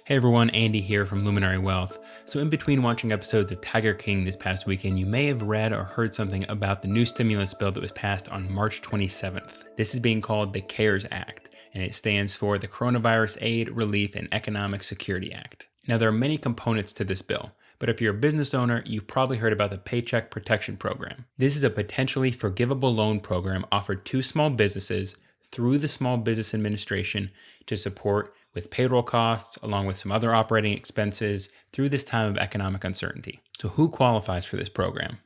Hey everyone, Andy here from Luminary Wealth. So in between watching episodes of Tiger King this past weekend, you may have read or heard something about the new stimulus bill that was passed on March 27th. This is being called the CARES Act, and it stands for the Coronavirus Aid, Relief, and Economic Security Act. Now there are many components to this bill, but if you're a business owner, you've probably heard about the Paycheck Protection Program. This is a potentially forgivable loan program offered to small businesses through the Small Business Administration to support with payroll costs, along with some other operating expenses through this time of economic uncertainty. So who qualifies for this program?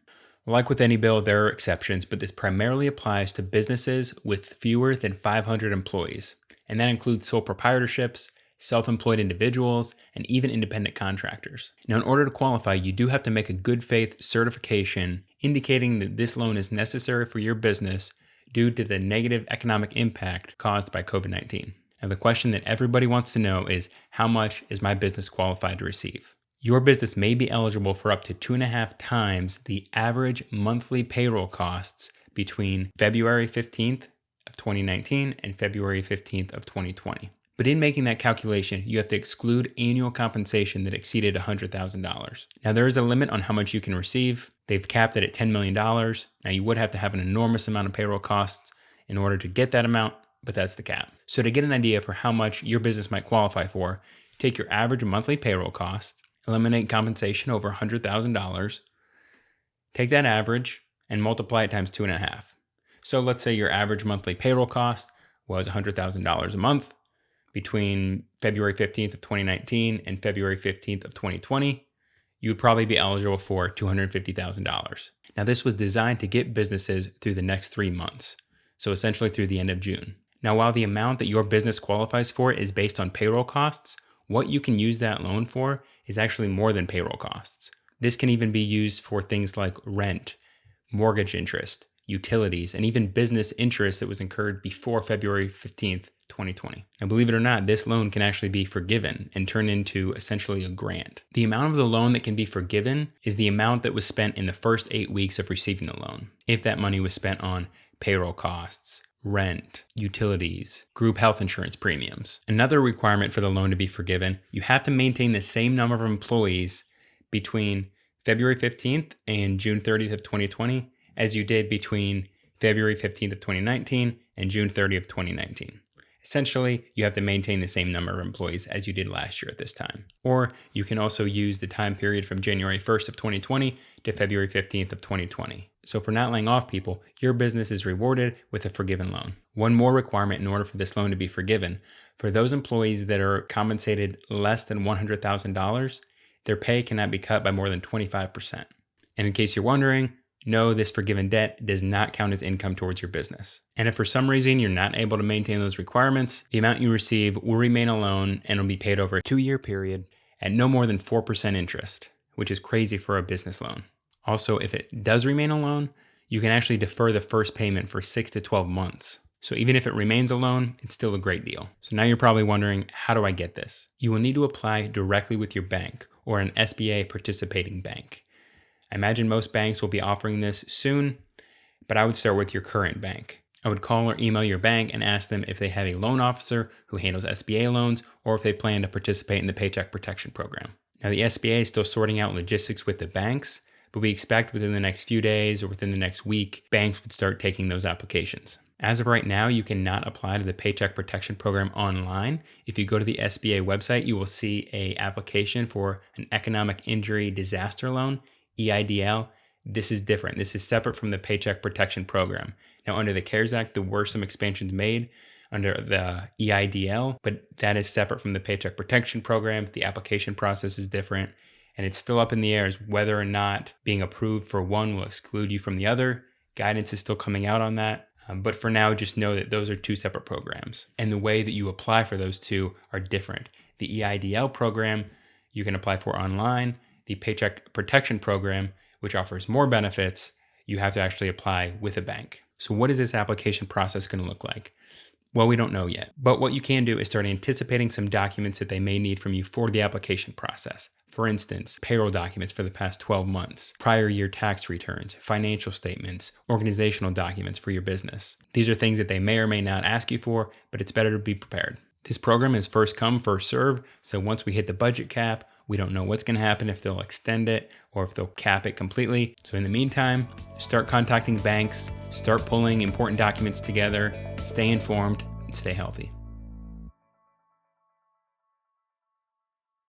Well, like with any bill, there are exceptions, but this primarily applies to businesses with fewer than 500 employees, and that includes sole proprietorships, self-employed individuals, and even independent contractors. Now, in order to qualify, you do have to make a good faith certification indicating that this loan is necessary for your business due to the negative economic impact caused by COVID-19. Now, the question that everybody wants to know is, how much is my business qualified to receive? Your business may be eligible for up to 2.5 times the average monthly payroll costs between February 15th of 2019 and February 15th of 2020. But in making that calculation, you have to exclude annual compensation that exceeded $100,000. Now, there is a limit on how much you can receive. They've capped it at $10 million. Now, you would have to have an enormous amount of payroll costs in order to get that amount, but that's the cap. So to get an idea for how much your business might qualify for, take your average monthly payroll costs, eliminate compensation over $100,000, take that average and multiply it times 2.5. So let's say your average monthly payroll cost was $100,000 a month between February 15th of 2019 and February 15th of 2020. You would probably be eligible for $250,000. Now, this was designed to get businesses through the next 3 months, so essentially through the end of June. Now, while the amount that your business qualifies for is based on payroll costs, what you can use that loan for is actually more than payroll costs. This can even be used for things like rent, mortgage interest, utilities, and even business interest that was incurred before February 15th, 2020. Now, believe it or not, this loan can actually be forgiven and turn into essentially a grant. The amount of the loan that can be forgiven is the amount that was spent in the first 8 weeks of receiving the loan. If that money was spent on payroll costs, rent, utilities, group health insurance premiums. Another requirement for the loan to be forgiven, you have to maintain the same number of employees between February 15th and June 30th of 2020 as you did between February 15th of 2019 and June 30th of 2019. Essentially, you have to maintain the same number of employees as you did last year at this time. Or you can also use the time period from January 1st of 2020 to February 15th of 2020. So for not laying off people, your business is rewarded with a forgiven loan. One more requirement in order for this loan to be forgiven, for those employees that are compensated less than $100,000, their pay cannot be cut by more than 25%. And in case you're wondering, no, this forgiven debt does not count as income towards your business. And if for some reason you're not able to maintain those requirements, the amount you receive will remain a loan and will be paid over a 2-year period at no more than 4% interest, which is crazy for a business loan. Also, if it does remain a loan, you can actually defer the first payment for 6 to 12 months. So even if it remains a loan, it's still a great deal. So now you're probably wondering, how do I get this? You will need to apply directly with your bank or an SBA participating bank. I imagine most banks will be offering this soon, but I would start with your current bank. I would call or email your bank and ask them if they have a loan officer who handles SBA loans or if they plan to participate in the Paycheck Protection Program. Now, the SBA is still sorting out logistics with the banks, but we expect within the next few days or within the next week, banks would start taking those applications. As of right now, you cannot apply to the Paycheck Protection Program online. If you go to the SBA website, you will see an application for an economic injury disaster loan, EIDL. This is different. This is separate from the Paycheck Protection Program. Now, under the CARES Act, there were some expansions made under the EIDL, but that is separate from the Paycheck Protection Program. The application process is different, and it's still up in the air as whether or not being approved for one will exclude you from the other. Guidance is still coming out on that. But for now, just know that those are two separate programs, and the way that you apply for those two are different. The EIDL program you can apply for online. The Paycheck Protection Program, which offers more benefits, you have to actually apply with a bank. So what is this application process going to look like? Well, we don't know yet, but what you can do is start anticipating some documents that they may need from you for the application process. For instance, payroll documents for the past 12 months, prior year tax returns, financial statements, organizational documents for your business. These are things that they may or may not ask you for, but it's better to be prepared. This program is first come, first serve. So once we hit the budget cap, we don't know what's going to happen, if they'll extend it or if they'll cap it completely. So in the meantime, start contacting banks, start pulling important documents together, stay informed, and stay healthy.